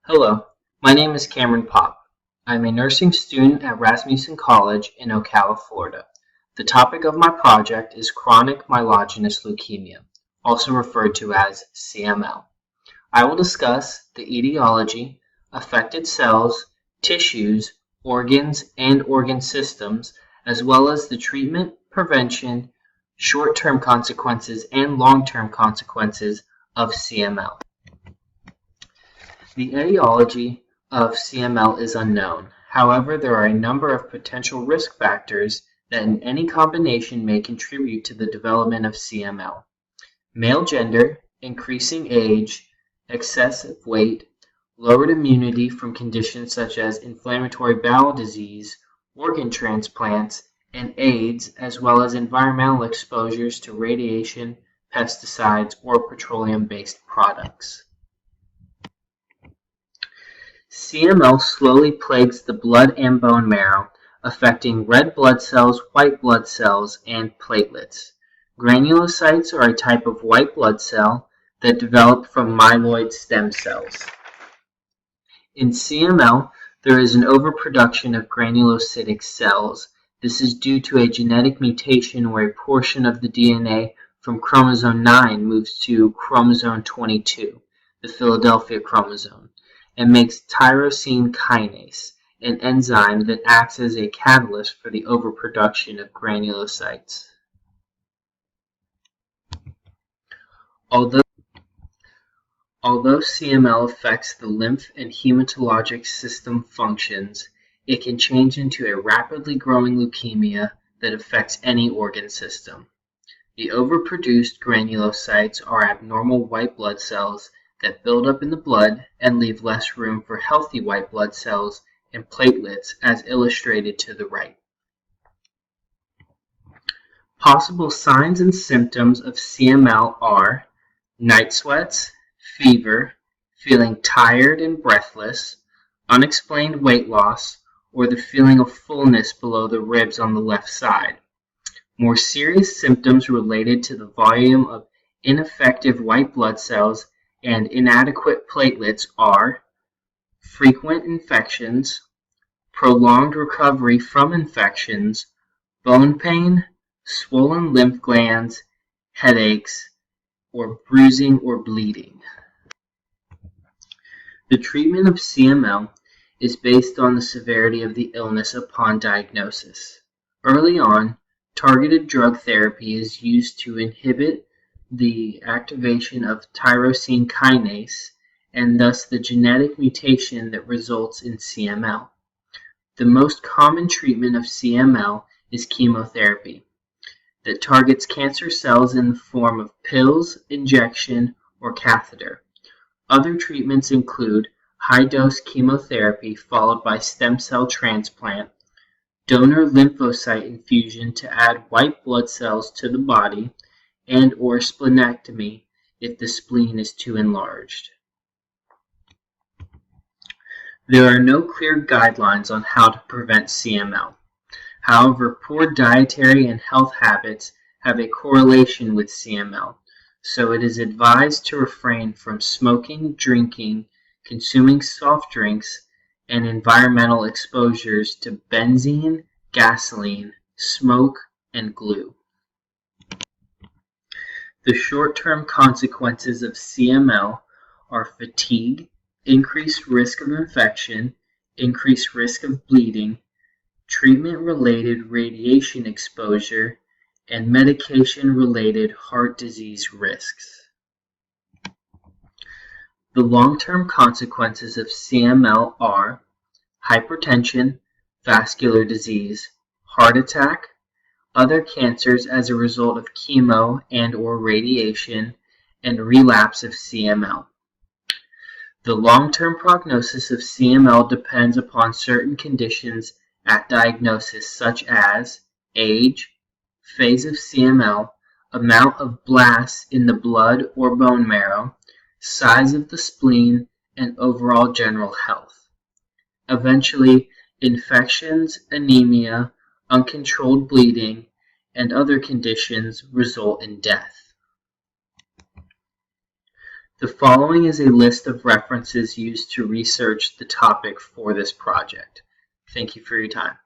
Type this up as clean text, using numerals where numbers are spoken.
Hello, my name is Cameron Popp. I'm a nursing student at Rasmussen College in Ocala, Florida. The topic of my project is chronic myelogenous leukemia, also referred to as CML. I will discuss the etiology, affected cells, tissues, organs, and organ systems, as well as the treatment, prevention, short-term consequences, and long-term consequences of CML. The etiology of CML is unknown. However, there are a number of potential risk factors that in any combination may contribute to the development of CML. Male gender, increasing age, excessive weight, lowered immunity from conditions such as inflammatory bowel disease, organ transplants, and AIDS, as well as environmental exposures to radiation, pesticides, or petroleum-based products. CML slowly plagues the blood and bone marrow, affecting red blood cells, white blood cells, and platelets. Granulocytes are a type of white blood cell that develop from myeloid stem cells. In CML, there is an overproduction of granulocytic cells. This is due to a genetic mutation where a portion of the DNA from chromosome 9 moves to chromosome 22, the Philadelphia chromosome, and makes tyrosine kinase, an enzyme that acts as a catalyst for the overproduction of granulocytes. Although CML affects the lymph and hematologic system functions, it can change into a rapidly growing leukemia that affects any organ system. The overproduced granulocytes are abnormal white blood cells that build up in the blood and leave less room for healthy white blood cells and platelets, as illustrated to the right. Possible signs and symptoms of CML are night sweats, fever, feeling tired and breathless, unexplained weight loss, or the feeling of fullness below the ribs on the left side. More serious symptoms related to the volume of ineffective white blood cells and inadequate platelets are frequent infections, prolonged recovery from infections, bone pain, swollen lymph glands, headaches, or bruising or bleeding. The treatment of CML is based on the severity of the illness upon diagnosis. Early on, targeted drug therapy is used to inhibit the activation of tyrosine kinase and thus the genetic mutation that results in CML. The most common treatment of CML is chemotherapy that targets cancer cells in the form of pills, injection, or catheter. Other treatments include high-dose chemotherapy followed by stem cell transplant, donor lymphocyte infusion to add white blood cells to the body, and or splenectomy if the spleen is too enlarged. There are no clear guidelines on how to prevent CML. However, poor dietary and health habits have a correlation with CML, so it is advised to refrain from smoking, drinking, consuming soft drinks, and environmental exposures to benzene, gasoline, smoke, and glue. The short-term consequences of CML are fatigue, increased risk of infection, increased risk of bleeding, treatment-related radiation exposure, and medication-related heart disease risks. The long-term consequences of CML are hypertension, vascular disease, heart attack, other cancers as a result of chemo and or radiation, and relapse of CML. The long-term prognosis of CML depends upon certain conditions at diagnosis such as age, phase of CML, amount of blasts in the blood or bone marrow, size of the spleen, and overall general health. Eventually, infections, anemia, uncontrolled bleeding, and other conditions result in death. The following is a list of references used to research the topic for this project. Thank you for your time.